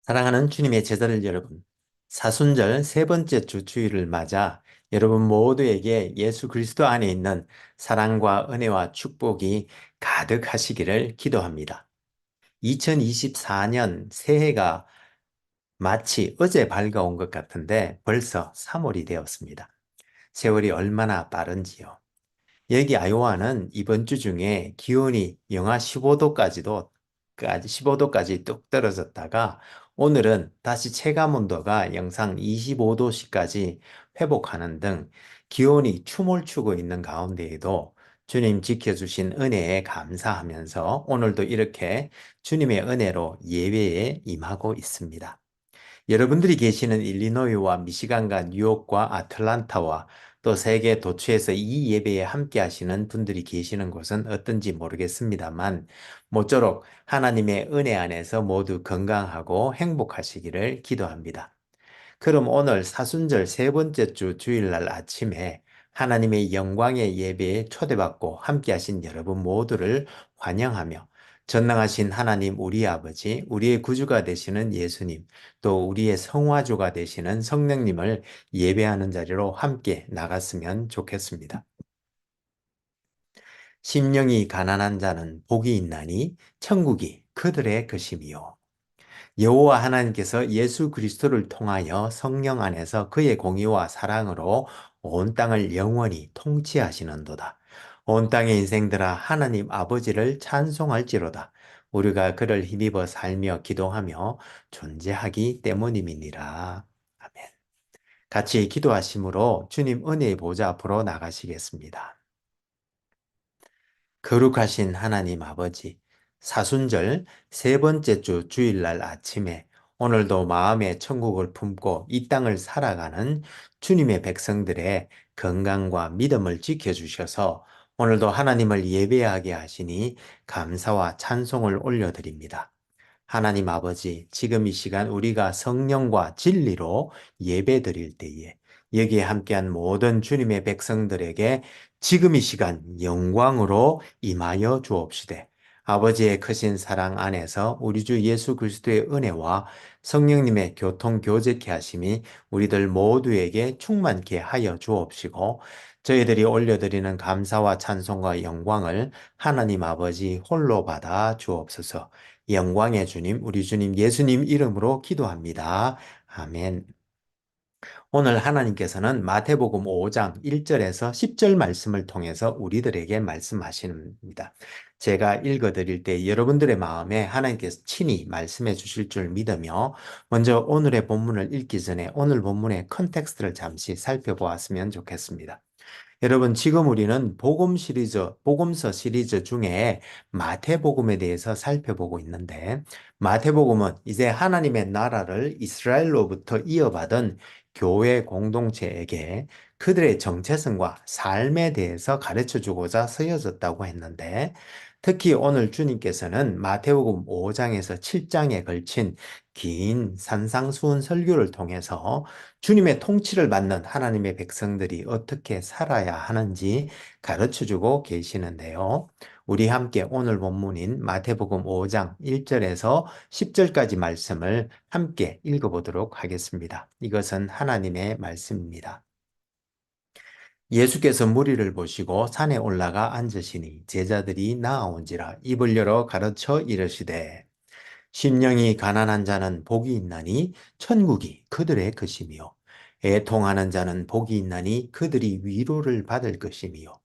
사랑하는 주님의 제자들 여러분, 사순절 세 번째 주 주일을 맞아 여러분 모두에게 예수 그리스도 안에 있는 사랑과 은혜와 축복이 가득하시기를 기도합니다. 2024년 새해가 마치 어제 밝아온 것 같은데 벌써 3월이 되었습니다. 세월이 얼마나 빠른지요. 여기 아이오와는 이번 주 중에 기온이 영하 15도까지 뚝 떨어졌다가 오늘은 다시 체감 온도가 영상 25도씨까지 회복하는 등 기온이 춤을 추고 있는 가운데에도 주님 지켜주신 은혜에 감사하면서 오늘도 이렇게 주님의 은혜로 예배에 임하고 있습니다. 여러분들이 계시는 일리노이와 미시간과 뉴욕과 아틀란타와 또 세계 도처에서 이 예배에 함께 하시는 분들이 계시는 곳은 어떤지 모르겠습니다만 모쪼록 하나님의 은혜 안에서 모두 건강하고 행복하시기를 기도합니다. 그럼 오늘 사순절 세 번째 주 주일날 아침에 하나님의 영광의 예배에 초대받고 함께하신 여러분 모두를 환영하며 전능하신 하나님 우리 아버지, 우리의 구주가 되시는 예수님, 또 우리의 성화주가 되시는 성령님을 예배하는 자리로 함께 나갔으면 좋겠습니다. 심령이 가난한 자는 복이 있나니 천국이 그들의 것임이요. 여호와 하나님께서 예수 그리스도를 통하여 성령 안에서 그의 공의와 사랑으로 온 땅을 영원히 통치하시는도다. 온 땅의 인생들아 하나님 아버지를 찬송할지로다. 우리가 그를 힘입어 살며 기도하며 존재하기 때문임이니라. 아멘. 같이 기도하심으로 주님 은혜의 보좌 앞으로 나가시겠습니다. 거룩하신 하나님 아버지, 사순절 세 번째 주 주일날 아침에 오늘도 마음의 천국을 품고 이 땅을 살아가는 주님의 백성들의 건강과 믿음을 지켜주셔서 오늘도 하나님을 예배하게 하시니 감사와 찬송을 올려드립니다. 하나님 아버지, 지금 이 시간 우리가 성령과 진리로 예배 드릴 때에 여기에 함께한 모든 주님의 백성들에게 지금 이 시간 영광으로 임하여 주옵시되 아버지의 크신 사랑 안에서 우리 주 예수 그리스도의 은혜와 성령님의 교통 교제케 하심이 우리들 모두에게 충만케 하여 주옵시고 저희들이 올려드리는 감사와 찬송과 영광을 하나님 아버지 홀로 받아 주옵소서. 영광의 주님, 우리 주님 예수님 이름으로 기도합니다. 아멘. 오늘 하나님께서는 마태복음 5장 1절에서 10절 말씀을 통해서 우리들에게 말씀하십니다. 제가 읽어드릴 때 여러분들의 마음에 하나님께서 친히 말씀해 주실 줄 믿으며 먼저 오늘의 본문을 읽기 전에 오늘 본문의 컨텍스트를 잠시 살펴보았으면 좋겠습니다. 여러분, 지금 우리는 복음서 시리즈 중에 마태복음에 대해서 살펴보고 있는데, 마태복음은 이제 하나님의 나라를 이스라엘로부터 이어받은 교회 공동체에게 그들의 정체성과 삶에 대해서 가르쳐 주고자 쓰여졌다고 했는데, 특히 오늘 주님께서는 마태복음 5장에서 7장에 걸친 긴 산상수훈 설교를 통해서 주님의 통치를 받는 하나님의 백성들이 어떻게 살아야 하는지 가르쳐주고 계시는데요. 우리 함께 오늘 본문인 마태복음 5장 1절에서 10절까지 말씀을 함께 읽어보도록 하겠습니다. 이것은 하나님의 말씀입니다. 예수께서 무리를 보시고 산에 올라가 앉으시니 제자들이 나아온지라 입을 열어 가르쳐 이르시되 심령이 가난한 자는 복이 있나니 천국이 그들의 것이며 애통하는 자는 복이 있나니 그들이 위로를 받을 것이며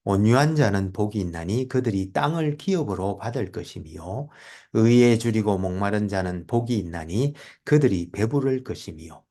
온유한 자는 복이 있나니 그들이 땅을 기업으로 받을 것이며 의에 줄이고 목마른 자는 복이 있나니 그들이 배부를 것이며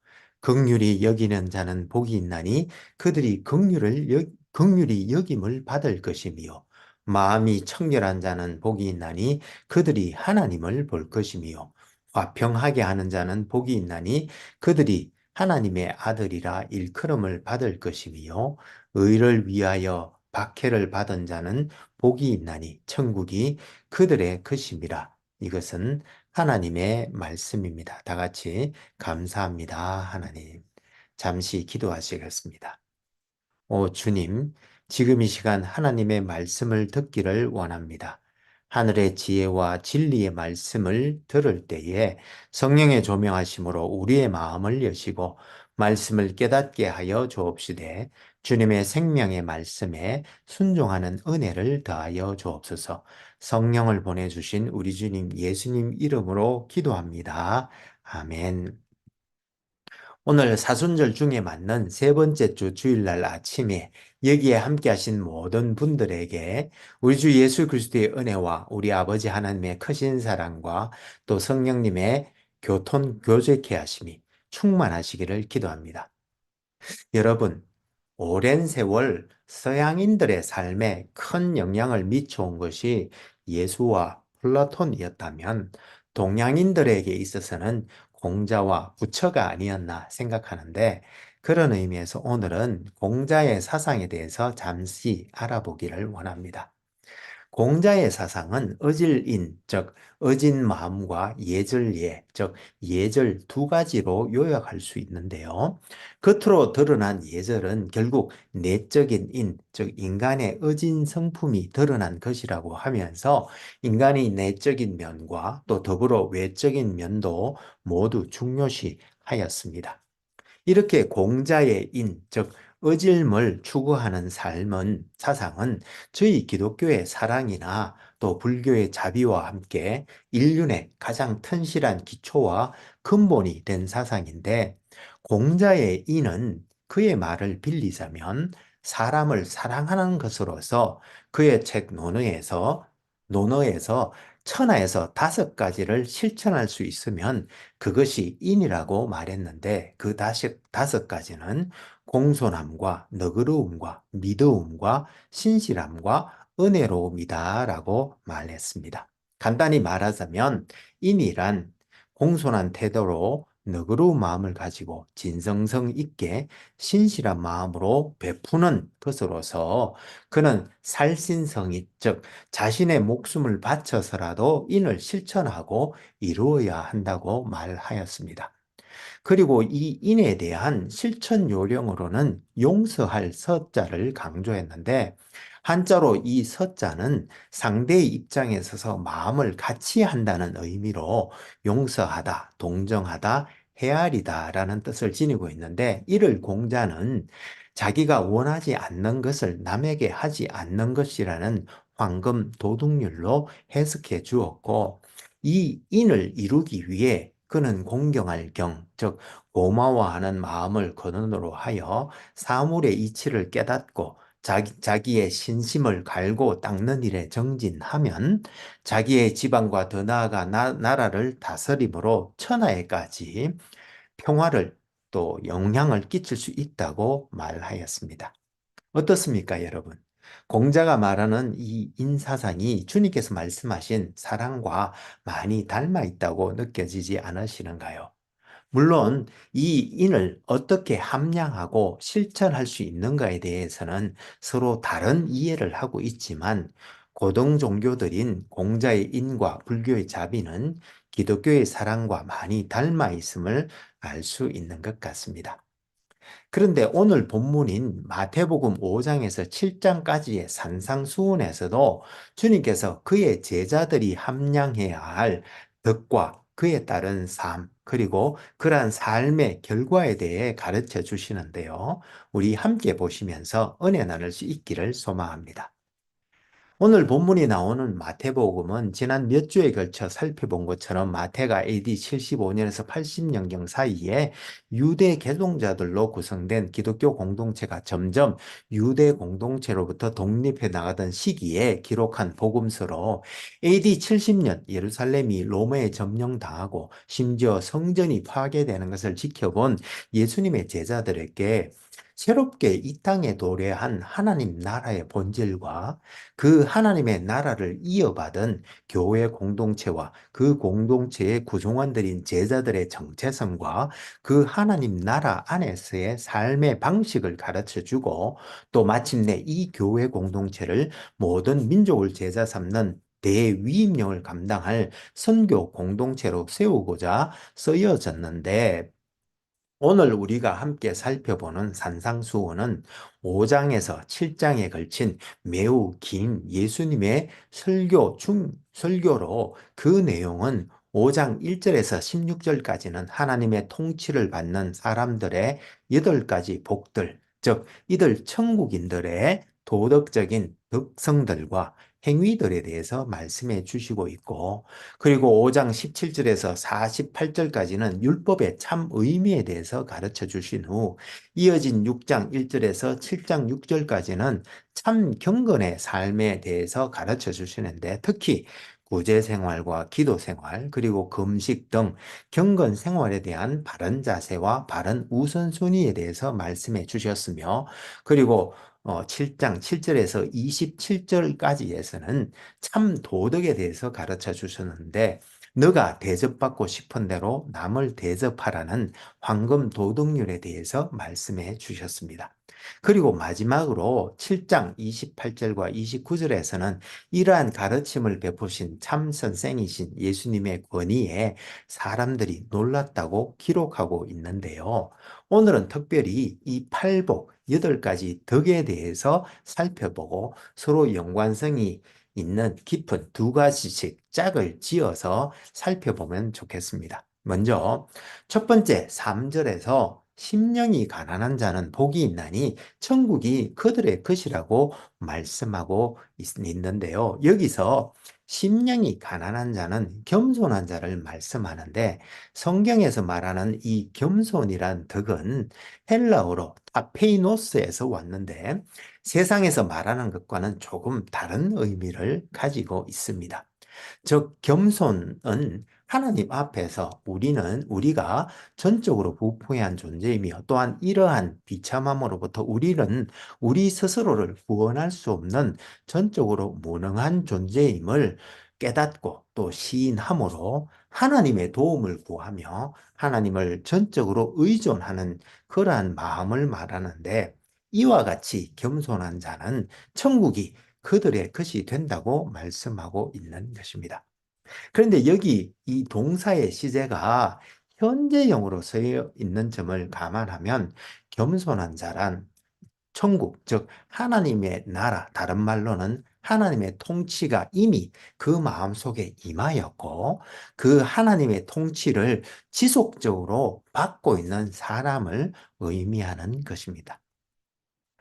긍휼히 여기는 자는 복이 있나니 그들이 긍휼히 여김을 받을 것이며 마음이 청결한 자는 복이 있나니 그들이 하나님을 볼 것이며 화평하게 하는 자는 복이 있나니 그들이 하나님의 아들이라 일컬음을 받을 것이며 의를 위하여 박해를 받은 자는 복이 있나니 천국이 그들의 것임이라. 이것은 하나님의 말씀입니다. 다 같이 감사합니다, 하나님. 잠시 기도하시겠습니다. 오 주님, 지금 이 시간 하나님의 말씀을 듣기를 원합니다. 하늘의 지혜와 진리의 말씀을 들을 때에 성령의 조명하심으로 우리의 마음을 여시고 말씀을 깨닫게 하여 주옵시되 주님의 생명의 말씀에 순종하는 은혜를 더하여 주옵소서. 성령을 보내주신 우리 주님 예수님 이름으로 기도합니다. 아멘. 오늘 사순절 중에 맞는 세 번째 주 주일날 아침에 여기에 함께 하신 모든 분들에게 우리 주 예수 그리스도의 은혜와 우리 아버지 하나님의 크신 사랑과 또 성령님의 교제케 하심이 충만하시기를 기도합니다. 여러분, 오랜 세월 서양인들의 삶에 큰 영향을 미쳐온 것이 예수와 플라톤이었다면 동양인들에게 있어서는 공자와 부처가 아니었나 생각하는데 그런 의미에서 오늘은 공자의 사상에 대해서 잠시 알아보기를 원합니다. 공자의 사상은 어질인, 즉 어진 마음과 예절예, 즉 예절 두 가지로 요약할 수 있는데요. 겉으로 드러난 예절은 결국 내적인 인, 즉 인간의 어진 성품이 드러난 것이라고 하면서 인간의 내적인 면과 또 더불어 외적인 면도 모두 중요시 하였습니다. 이렇게 공자의 인, 즉 의질을 추구하는 삶은 사상은 저희 기독교의 사랑이나 또 불교의 자비와 함께 인륜의 가장 튼실한 기초와 근본이 된 사상인데 공자의 인은 그의 말을 빌리자면 사람을 사랑하는 것으로서 그의 책 논어에서 천하에서 다섯 가지를 실천할 수 있으면 그것이 인이라고 말했는데 그 다섯 가지는 공손함과 너그러움과 믿음과 신실함과 은혜로움이다라고 말했습니다. 간단히 말하자면 인이란 공손한 태도로 너그러운 마음을 가지고 진정성 있게 신실한 마음으로 베푸는 것으로서 그는 살신성의 즉 자신의 목숨을 바쳐서라도 인을 실천하고 이루어야 한다고 말하였습니다. 그리고 이 인에 대한 실천 요령으로는 용서할 서자를 강조했는데 한자로 이 서자는 상대의 입장에 서서 마음을 같이 한다는 의미로 용서하다, 동정하다, 헤아리다라는 뜻을 지니고 있는데 이를 공자는 자기가 원하지 않는 것을 남에게 하지 않는 것이라는 황금 도덕률로 해석해 주었고 이 인을 이루기 위해 그는 공경할 경, 즉 고마워하는 마음을 근원으로 하여 사물의 이치를 깨닫고 자기의 신심을 갈고 닦는 일에 정진하면 자기의 지방과 더 나아가 나라를 다스림으로 천하에까지 평화를 또 영향을 끼칠 수 있다고 말하였습니다. 어떻습니까, 여러분? 공자가 말하는 이 인사상이 주님께서 말씀하신 사랑과 많이 닮아 있다고 느껴지지 않으시는가요? 물론 이 인을 어떻게 함량하고 실천할 수 있는가에 대해서는 서로 다른 이해를 하고 있지만 고등 종교들인 공자의 인과 불교의 자비는 기독교의 사랑과 많이 닮아 있음을 알 수 있는 것 같습니다. 그런데 오늘 본문인 마태복음 5장에서 7장까지의 산상수훈에서도 주님께서 그의 제자들이 함량해야 할 덕과 그에 따른 삶, 그리고 그러한 삶의 결과에 대해 가르쳐 주시는데요. 우리 함께 보시면서 은혜 나눌 수 있기를 소망합니다. 오늘 본문이 나오는 마태복음은 지난 몇 주에 걸쳐 살펴본 것처럼 마태가 AD 75년에서 80년경 사이에 유대 개종자들로 구성된 기독교 공동체가 점점 유대 공동체로부터 독립해 나가던 시기에 기록한 복음서로 AD 70년 예루살렘이 로마에 점령당하고 심지어 성전이 파괴되는 것을 지켜본 예수님의 제자들에게 새롭게 이 땅에 도래한 하나님 나라의 본질과 그 하나님의 나라를 이어받은 교회 공동체와 그 공동체의 구성원들인 제자들의 정체성과 그 하나님 나라 안에서의 삶의 방식을 가르쳐 주고 또 마침내 이 교회 공동체를 모든 민족을 제자 삼는 대위임령을 감당할 선교 공동체로 세우고자 쓰여졌는데 오늘 우리가 함께 살펴보는 산상수훈은 5장에서 7장에 걸친 매우 긴 예수님의 설교로 그 내용은 5장 1절에서 16절까지는 하나님의 통치를 받는 사람들의 8가지 복들, 즉 이들 천국인들의 도덕적인 덕성들과 행위들에 대해서 말씀해 주시고 있고, 그리고 5장 17절에서 48절까지는 율법의 참 의미에 대해서 가르쳐 주신 후 이어진 6장 1절에서 7장 6절까지는 참 경건의 삶에 대해서 가르쳐 주시는데, 특히 구제 생활과 기도 생활, 그리고 금식 등 경건 생활에 대한 바른 자세와 바른 우선순위에 대해서 말씀해 주셨으며, 그리고 7장 7절에서 27절까지에서는 참 도덕에 대해서 가르쳐 주셨는데, 너가 대접받고 싶은 대로 남을 대접하라는 황금 도덕률에 대해서 말씀해 주셨습니다. 그리고 마지막으로 7장 28절과 29절에서는 이러한 가르침을 베푸신 참 선생이신 예수님의 권위에 사람들이 놀랐다고 기록하고 있는데요. 오늘은 특별히 이 팔복 8가지 덕에 대해서 살펴보고 서로 연관성이 있는 깊은 2가지씩 짝을 지어서 살펴보면 좋겠습니다. 먼저 첫 번째 3절에서 심령이 가난한 자는 복이 있나니 천국이 그들의 것이라고 말씀하고 있는데요. 여기서 심령이 가난한 자는 겸손한 자를 말씀하는데, 성경에서 말하는 이 겸손이란 덕은 헬라어로 타페이노스에서 왔는데 세상에서 말하는 것과는 조금 다른 의미를 가지고 있습니다. 즉, 겸손은 하나님 앞에서 우리가 전적으로 부패한 존재이며, 또한 이러한 비참함으로부터 우리는 우리 스스로를 구원할 수 없는 전적으로 무능한 존재임을 깨닫고 또 시인함으로 하나님의 도움을 구하며 하나님을 전적으로 의존하는 그러한 마음을 말하는데, 이와 같이 겸손한 자는 천국이 그들의 것이 된다고 말씀하고 있는 것입니다. 그런데 여기 이 동사의 시제가 현재형으로 쓰여 있는 점을 감안하면 겸손한 자란 천국, 즉 하나님의 나라, 다른 말로는 하나님의 통치가 이미 그 마음속에 임하였고, 그 하나님의 통치를 지속적으로 받고 있는 사람을 의미하는 것입니다.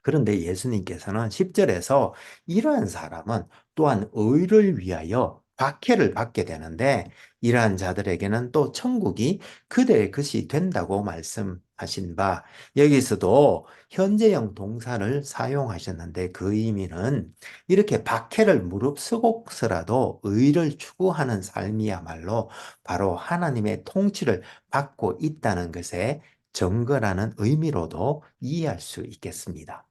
그런데 예수님께서는 10절에서 이러한 사람은 또한 의를 위하여 박해를 받게 되는데, 이러한 자들에게는 또 천국이 그들의 것이 된다고 말씀하신 바, 여기서도 현재형 동사를 사용하셨는데 그 의미는 이렇게 박해를 무릅쓰고서라도 의를 추구하는 삶이야말로 바로 하나님의 통치를 받고 있다는 것에 증거라는 의미로도 이해할 수 있겠습니다.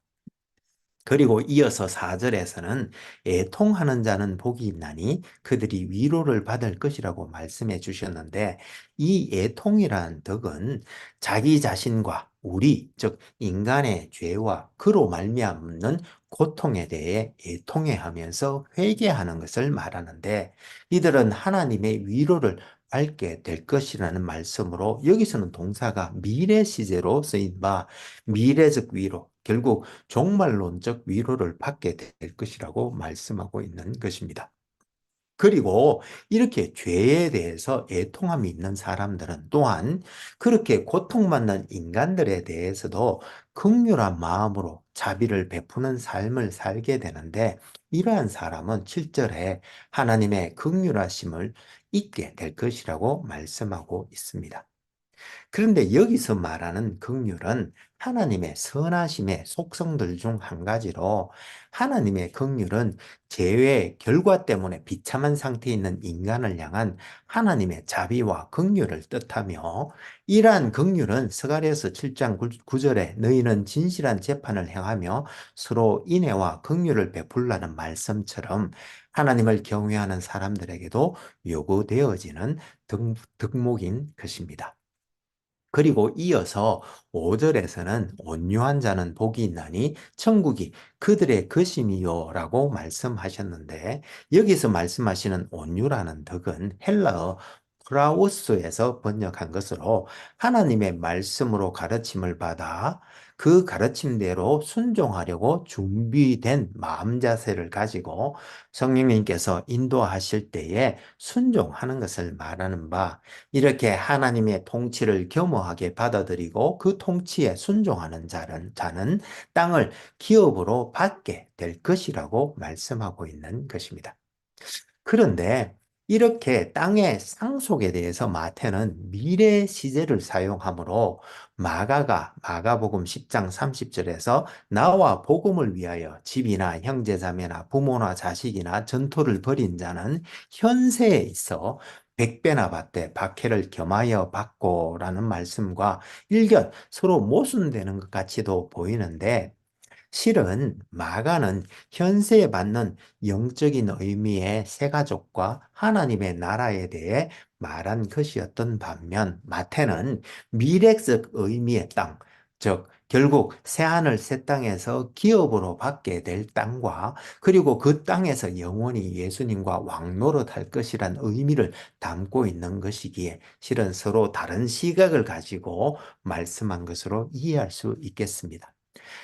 그리고 이어서 4절에서는 애통하는 자는 복이 있나니 그들이 위로를 받을 것이라고 말씀해 주셨는데, 이 애통이라는 덕은 자기 자신과 우리, 즉 인간의 죄와 그로 말미암는 고통에 대해 애통해 하면서 회개하는 것을 말하는데, 이들은 하나님의 위로를 받게 될 것이라는 말씀으로, 여기서는 동사가 미래 시제로 쓰인 바 미래적 위로, 결국 종말론적 위로를 받게 될 것이라고 말씀하고 있는 것입니다. 그리고 이렇게 죄에 대해서 애통함이 있는 사람들은 또한 그렇게 고통받는 인간들에 대해서도 긍휼한 마음으로 자비를 베푸는 삶을 살게 되는데, 이러한 사람은 7절에 하나님의 긍휼하심을 잊게 될 것이라고 말씀하고 있습니다. 그런데 여기서 말하는 긍휼은 하나님의 선하심의 속성들 중 한 가지로, 하나님의 긍휼은 죄의 결과 때문에 비참한 상태에 있는 인간을 향한 하나님의 자비와 긍휼을 뜻하며, 이러한 긍휼은 스가랴서 7장 9절에 너희는 진실한 재판을 행하며 서로 인애와 긍휼을 베풀라는 말씀처럼 하나님을 경외하는 사람들에게도 요구되어지는 덕목인 것입니다. 그리고 이어서 5절에서는 온유한 자는 복이 있나니 천국이 그들의 것임이요 라고 말씀하셨는데, 여기서 말씀하시는 온유라는 덕은 헬라어 크라우스에서 번역한 것으로 하나님의 말씀으로 가르침을 받아 그 가르침대로 순종하려고 준비된 마음 자세를 가지고 성령님께서 인도하실 때에 순종하는 것을 말하는 바, 이렇게 하나님의 통치를 겸허하게 받아들이고 그 통치에 순종하는 자는 땅을 기업으로 받게 될 것이라고 말씀하고 있는 것입니다. 그런데 이렇게 땅의 상속에 대해서 마태는 미래 시제를 사용하므로 마가복음 10장 30절에서 나와 복음을 위하여 집이나 형제자매나 부모나 자식이나 전토를 벌인 자는 현세에 있어 백배나 받되 박해를 겸하여 받고라는 말씀과 일견 서로 모순되는 것 같이도 보이는데, 실은 마가는 현세에 받는 영적인 의미의 새가족과 하나님의 나라에 대해 말한 것이었던 반면, 마태는 미래적 의미의 땅, 즉 결국 새하늘 새 땅에서 기업으로 받게 될 땅과 그리고 그 땅에서 영원히 예수님과 왕노릇할 것이란 의미를 담고 있는 것이기에 실은 서로 다른 시각을 가지고 말씀한 것으로 이해할 수 있겠습니다.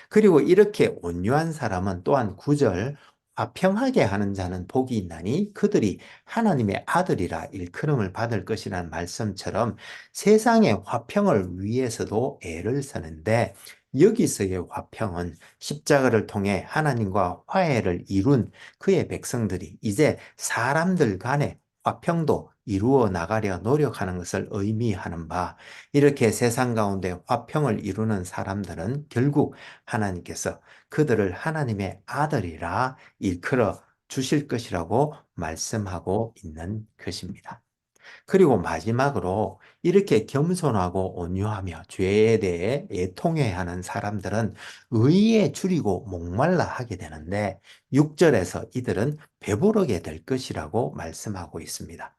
그리고 이렇게 온유한 사람은 또한 9절, 화평하게 하는 자는 복이 있나니 그들이 하나님의 아들이라 일컬음을 받을 것이라는 말씀처럼 세상의 화평을 위해서도 애를 쓰는데, 여기서의 화평은 십자가를 통해 하나님과 화해를 이룬 그의 백성들이 이제 사람들 간의 화평도 이루어 나가려 노력하는 것을 의미하는 바, 이렇게 세상 가운데 화평을 이루는 사람들은 결국 하나님께서 그들을 하나님의 아들이라 일컬어 주실 것이라고 말씀하고 있는 것입니다. 그리고 마지막으로 이렇게 겸손하고 온유하며 죄에 대해 애통해야 하는 사람들은 의에 줄이고 목말라 하게 되는데, 6절에서 이들은 배부르게 될 것이라고 말씀하고 있습니다.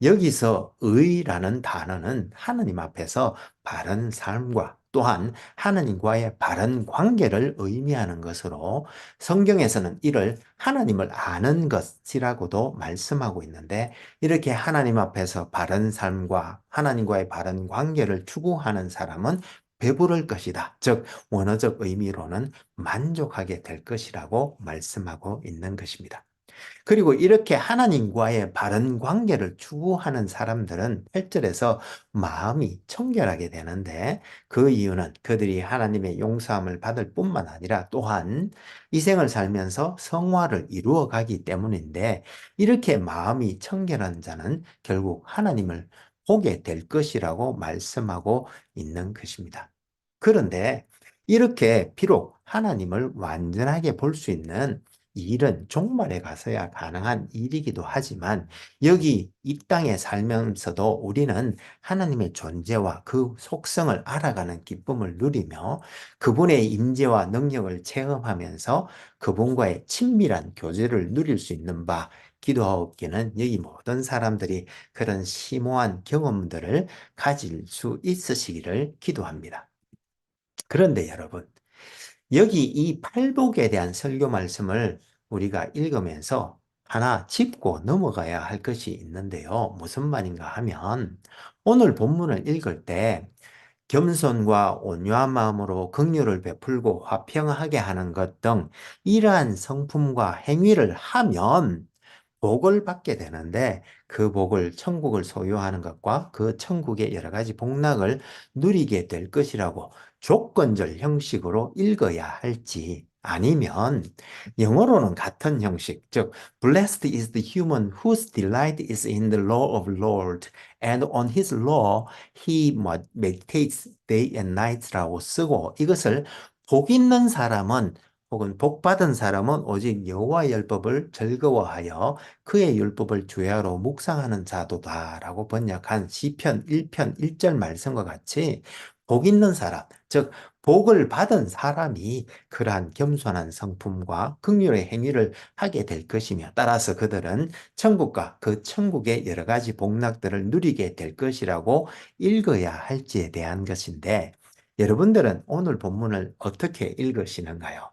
여기서 의라는 단어는 하나님 앞에서 바른 삶과 또한 하나님과의 바른 관계를 의미하는 것으로, 성경에서는 이를 하나님을 아는 것이라고도 말씀하고 있는데, 이렇게 하나님 앞에서 바른 삶과 하나님과의 바른 관계를 추구하는 사람은 배부를 것이다. 즉, 원어적 의미로는 만족하게 될 것이라고 말씀하고 있는 것입니다. 그리고 이렇게 하나님과의 바른 관계를 추구하는 사람들은 8절에서 마음이 청결하게 되는데, 그 이유는 그들이 하나님의 용서함을 받을 뿐만 아니라 또한 이 생을 살면서 성화를 이루어 가기 때문인데, 이렇게 마음이 청결한 자는 결국 하나님을 보게 될 것이라고 말씀하고 있는 것입니다. 그런데 이렇게 비록 하나님을 완전하게 볼 수 있는 이 일은 종말에 가서야 가능한 일이기도 하지만, 여기 이 땅에 살면서도 우리는 하나님의 존재와 그 속성을 알아가는 기쁨을 누리며 그분의 임재와 능력을 체험하면서 그분과의 친밀한 교제를 누릴 수 있는 바, 기도하옵기는 여기 모든 사람들이 그런 심오한 경험들을 가질 수 있으시기를 기도합니다. 그런데 여러분, 여기 이 팔복에 대한 설교 말씀을 우리가 읽으면서 하나 짚고 넘어가야 할 것이 있는데요. 무슨 말인가 하면, 오늘 본문을 읽을 때 겸손과 온유한 마음으로 긍휼을 베풀고 화평하게 하는 것 등 이러한 성품과 행위를 하면 복을 받게 되는데, 그 복을 천국을 소유하는 것과 그 천국의 여러 가지 복락을 누리게 될 것이라고 조건절 형식으로 읽어야 할지, 아니면 영어로는 같은 형식, 즉 Blessed is the human whose delight is in the law of Lord, and on his law he meditates day and night라고 쓰고, 이것을 복 있는 사람은 혹은 복 받은 사람은 오직 여호와의 율법을 즐거워하여 그의 율법을 주야로 묵상하는 자도다라고 번역한 시편 1편 1절 말씀과 같이, 복 있는 사람, 즉 복을 받은 사람이 그러한 겸손한 성품과 긍휼의 행위를 하게 될 것이며, 따라서 그들은 천국과 그 천국의 여러 가지 복락들을 누리게 될 것이라고 읽어야 할지에 대한 것인데, 여러분들은 오늘 본문을 어떻게 읽으시는가요?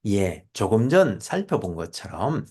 예, 조금 전 살펴본 것처럼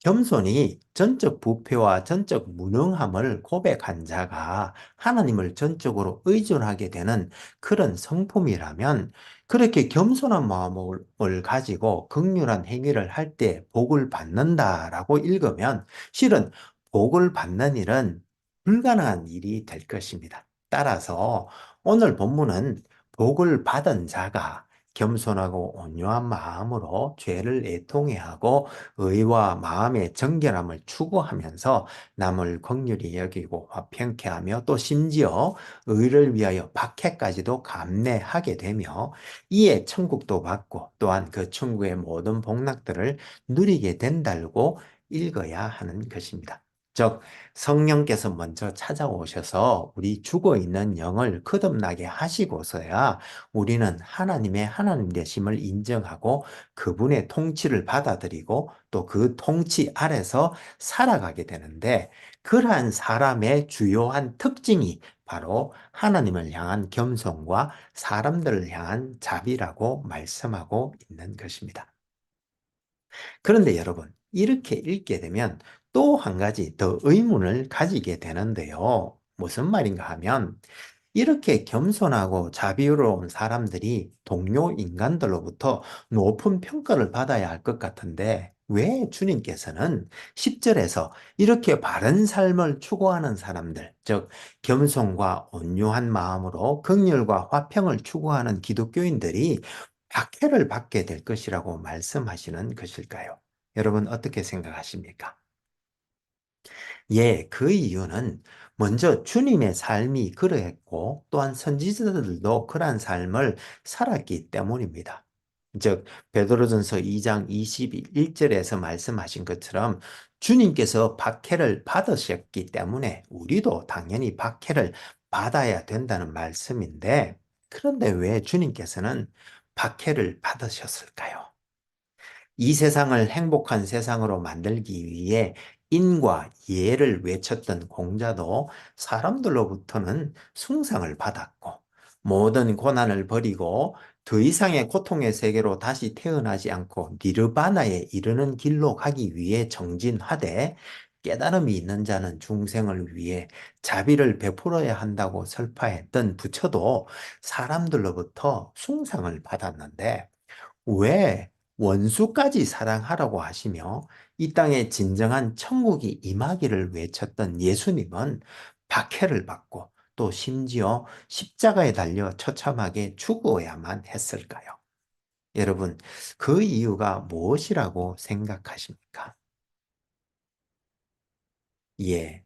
겸손이 전적 부패와 전적 무능함을 고백한 자가 하나님을 전적으로 의존하게 되는 그런 성품이라면 그렇게 겸손한 마음을 가지고 긍휼한 행위를 할 때 복을 받는다라고 읽으면 실은 복을 받는 일은 불가능한 일이 될 것입니다. 따라서 오늘 본문은 복을 받은 자가 겸손하고 온유한 마음으로 죄를 애통해하고 의와 마음의 정결함을 추구하면서 남을 긍휼히 여기고 화평케 하며 또 심지어 의를 위하여 박해까지도 감내하게 되며 이에 천국도 받고 또한 그 천국의 모든 복락들을 누리게 된다고 읽어야 하는 것입니다. 즉 성령께서 먼저 찾아오셔서 우리 죽어있는 영을 거듭나게 하시고서야 우리는 하나님의 하나님 되심을 인정하고 그분의 통치를 받아들이고 또 그 통치 아래서 살아가게 되는데 그러한 사람의 주요한 특징이 바로 하나님을 향한 겸손과 사람들을 향한 자비라고 말씀하고 있는 것입니다. 그런데 여러분, 이렇게 읽게 되면 또 한 가지 더 의문을 가지게 되는데요. 무슨 말인가 하면 이렇게 겸손하고 자비로운 사람들이 동료 인간들로부터 높은 평가를 받아야 할 것 같은데 왜 주님께서는 10절에서 이렇게 바른 삶을 추구하는 사람들, 즉 겸손과 온유한 마음으로 긍휼과 화평을 추구하는 기독교인들이 박해를 받게 될 것이라고 말씀하시는 것일까요? 여러분 어떻게 생각하십니까? 예, 그 이유는 먼저 주님의 삶이 그러했고 또한 선지자들도 그러한 삶을 살았기 때문입니다. 즉 베드로전서 2장 21절에서 말씀하신 것처럼 주님께서 박해를 받으셨기 때문에 우리도 당연히 박해를 받아야 된다는 말씀인데 그런데 왜 주님께서는 박해를 받으셨을까요? 이 세상을 행복한 세상으로 만들기 위해 인과 예를 외쳤던 공자도 사람들로부터는 숭상을 받았고 모든 고난을 버리고 더 이상의 고통의 세계로 다시 태어나지 않고 니르바나에 이르는 길로 가기 위해 정진하되 깨달음이 있는 자는 중생을 위해 자비를 베풀어야 한다고 설파했던 부처도 사람들로부터 숭상을 받았는데 왜 원수까지 사랑하라고 하시며 이 땅에 진정한 천국이 임하기를 외쳤던 예수님은 박해를 받고 또 심지어 십자가에 달려 처참하게 죽어야만 했을까요? 여러분, 그 이유가 무엇이라고 생각하십니까? 예.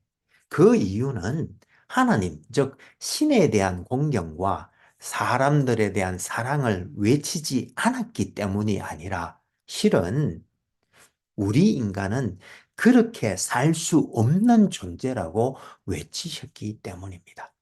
그 이유는 하나님, 즉 신에 대한 공경과 사람들에 대한 사랑을 외치지 않았기 때문이 아니라 실은 우리 인간은 그렇게 살 수 없는 존재라고 외치셨기 때문입니다.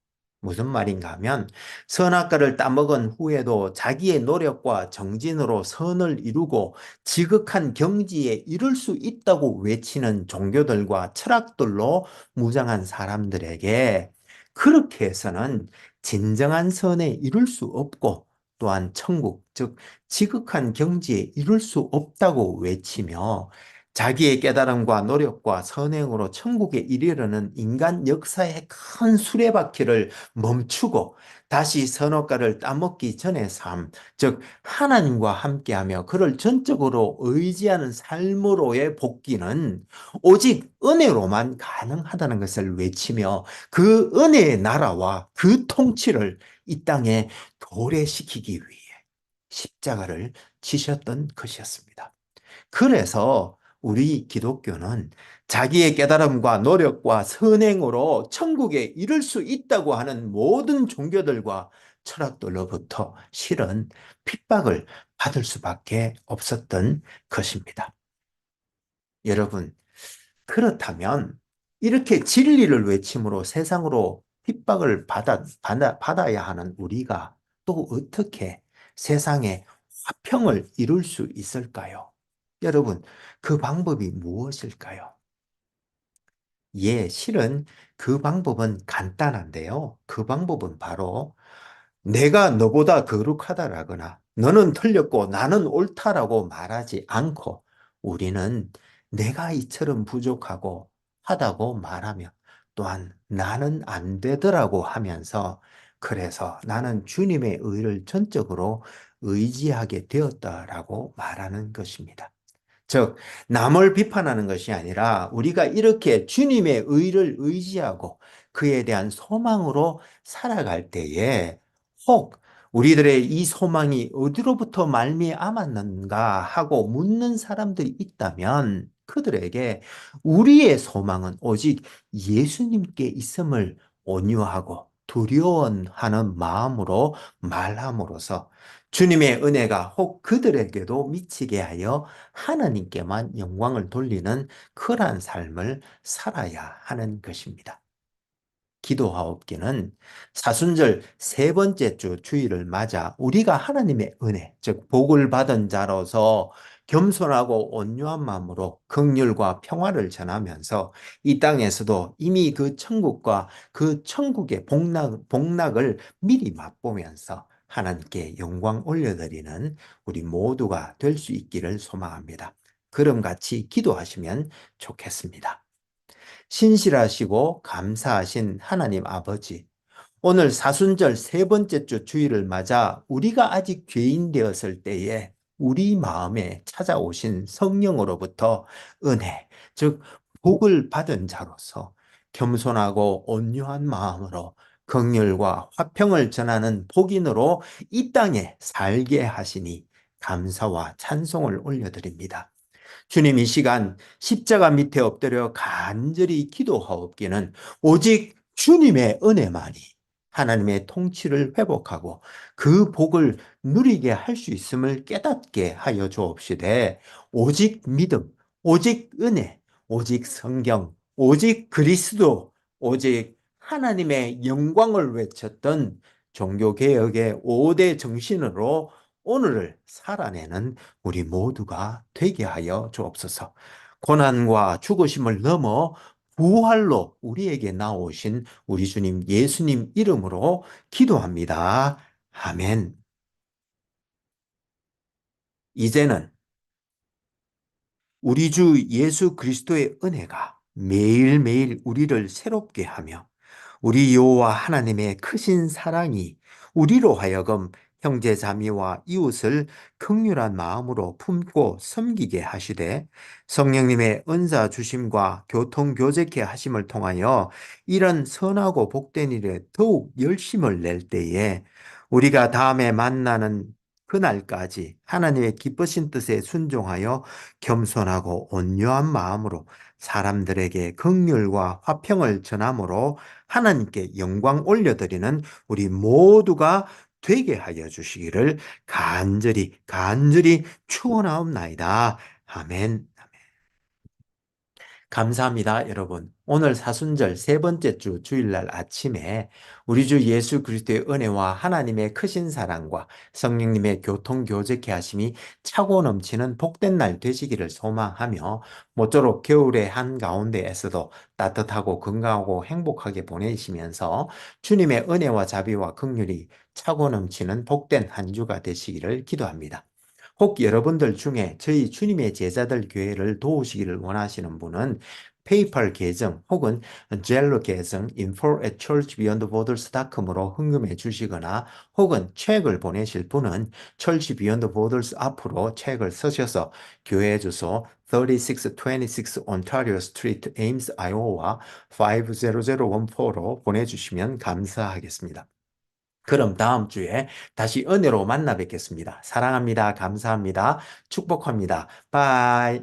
무슨 말인가 하면 선악과를 따먹은 후에도 자기의 노력과 정진으로 선을 이루고 지극한 경지에 이를 수 있다고 외치는 종교들과 철학들로 무장한 사람들에게 그렇게 해서는 진정한 선에 이룰 수 없고 또한 천국, 즉 지극한 경지에 이룰 수 없다고 외치며 자기의 깨달음과 노력과 선행으로 천국에 이르려는 인간 역사의 큰 수레바퀴를 멈추고 다시 선악과를 따먹기 전의 삶, 즉 하나님과 함께하며 그를 전적으로 의지하는 삶으로의 복귀는 오직 은혜로만 가능하다는 것을 외치며 그 은혜의 나라와 그 통치를 이 땅에 도래시키기 위해 십자가를 지셨던 것이었습니다. 그래서 우리 기독교는 자기의 깨달음과 노력과 선행으로 천국에 이를 수 있다고 하는 모든 종교들과 철학들로부터 실은 핍박을 받을 수밖에 없었던 것입니다. 여러분, 그렇다면 이렇게 진리를 외침으로 세상으로 핍박을 받아야 하는 우리가 또 어떻게 세상에 화평을 이룰 수 있을까요? 여러분, 그 방법이 무엇일까요? 예, 실은 그 방법은 간단한데요. 그 방법은 바로 내가 너보다 거룩하다라거나 너는 틀렸고 나는 옳다라고 말하지 않고 우리는 내가 이처럼 부족하고 하다고 말하며 또한 나는 안 되더라고 하면서 그래서 나는 주님의 의를 전적으로 의지하게 되었다라고 말하는 것입니다. 즉, 남을 비판하는 것이 아니라 우리가 이렇게 주님의 의를 의지하고 그에 대한 소망으로 살아갈 때에 혹 우리들의 이 소망이 어디로부터 말미암았는가 하고 묻는 사람들이 있다면 그들에게 우리의 소망은 오직 예수님께 있음을 온유하고 두려워하는 마음으로 말함으로써 주님의 은혜가 혹 그들에게도 미치게 하여 하나님께만 영광을 돌리는 그러한 삶을 살아야 하는 것입니다. 기도하옵기는 사순절 세 번째 주 주일을 맞아 우리가 하나님의 은혜, 즉 복을 받은 자로서 겸손하고 온유한 마음으로 긍휼과 평화를 전하면서 이 땅에서도 이미 그 천국과 그 천국의 복락을 미리 맛보면서 하나님께 영광 올려드리는 우리 모두가 될 수 있기를 소망합니다. 그럼 같이 기도하시면 좋겠습니다. 신실하시고 감사하신 하나님 아버지, 오늘 사순절 세 번째 주 주일을 맞아 우리가 아직 죄인 되었을 때에 우리 마음에 찾아오신 성령으로부터 은혜, 즉 복을 받은 자로서 겸손하고 온유한 마음으로 긍휼과 화평을 전하는 복인으로 이 땅에 살게 하시니 감사와 찬송을 올려드립니다. 주님 이 시간 십자가 밑에 엎드려 간절히 기도하옵기는 오직 주님의 은혜만이 하나님의 통치를 회복하고 그 복을 누리게 할 수 있음을 깨닫게 하여 주옵시되 오직 믿음, 오직 은혜, 오직 성경, 오직 그리스도, 오직 하나님의 영광을 외쳤던 종교개혁의 5대 정신으로 오늘을 살아내는 우리 모두가 되게 하여 주옵소서. 고난과 죽으심을 넘어 부활로 우리에게 나오신 우리 주님 예수님 이름으로 기도합니다. 아멘. 이제는 우리 주 예수 그리스도의 은혜가 매일매일 우리를 새롭게 하며 우리 여호와 하나님의 크신 사랑이 우리로 하여금 형제 자매와 이웃을 긍휼한 마음으로 품고 섬기게 하시되 성령님의 은사 주심과 교통 교제케 하심을 통하여 이런 선하고 복된 일에 더욱 열심을 낼 때에 우리가 다음에 만나는 그날까지 하나님의 기쁘신 뜻에 순종하여 겸손하고 온유한 마음으로 사람들에게 긍휼과 화평을 전함으로 하나님께 영광 올려드리는 우리 모두가 되게 하여 주시기를 간절히 축원하옵나이다. 아멘. 감사합니다, 여러분. 오늘 사순절 세 번째 주 주일날 아침에 우리 주 예수 그리스도의 은혜와 하나님의 크신 사랑과 성령님의 교통 교제케 하심이 차고 넘치는 복된 날 되시기를 소망하며 모쪼록 겨울의 한가운데에서도 따뜻하고 건강하고 행복하게 보내시면서 주님의 은혜와 자비와 긍휼이 차고 넘치는 복된 한 주가 되시기를 기도합니다. 혹 여러분들 중에 저희 주님의 제자들 교회를 도우시기를 원하시는 분은 페이팔 계정 혹은 젤로 계정 info@churchbeyondborders.com으로 헌금해 주시거나 혹은 책을 보내실 분은 Church Beyond Borders 앞으로 책을 쓰셔서 교회 주소 3626 Ontario Street, Ames, Iowa 50014로 보내주시면 감사하겠습니다. 그럼 다음 주에 다시 은혜로 만나 뵙겠습니다. 사랑합니다. 감사합니다. 축복합니다. 바이.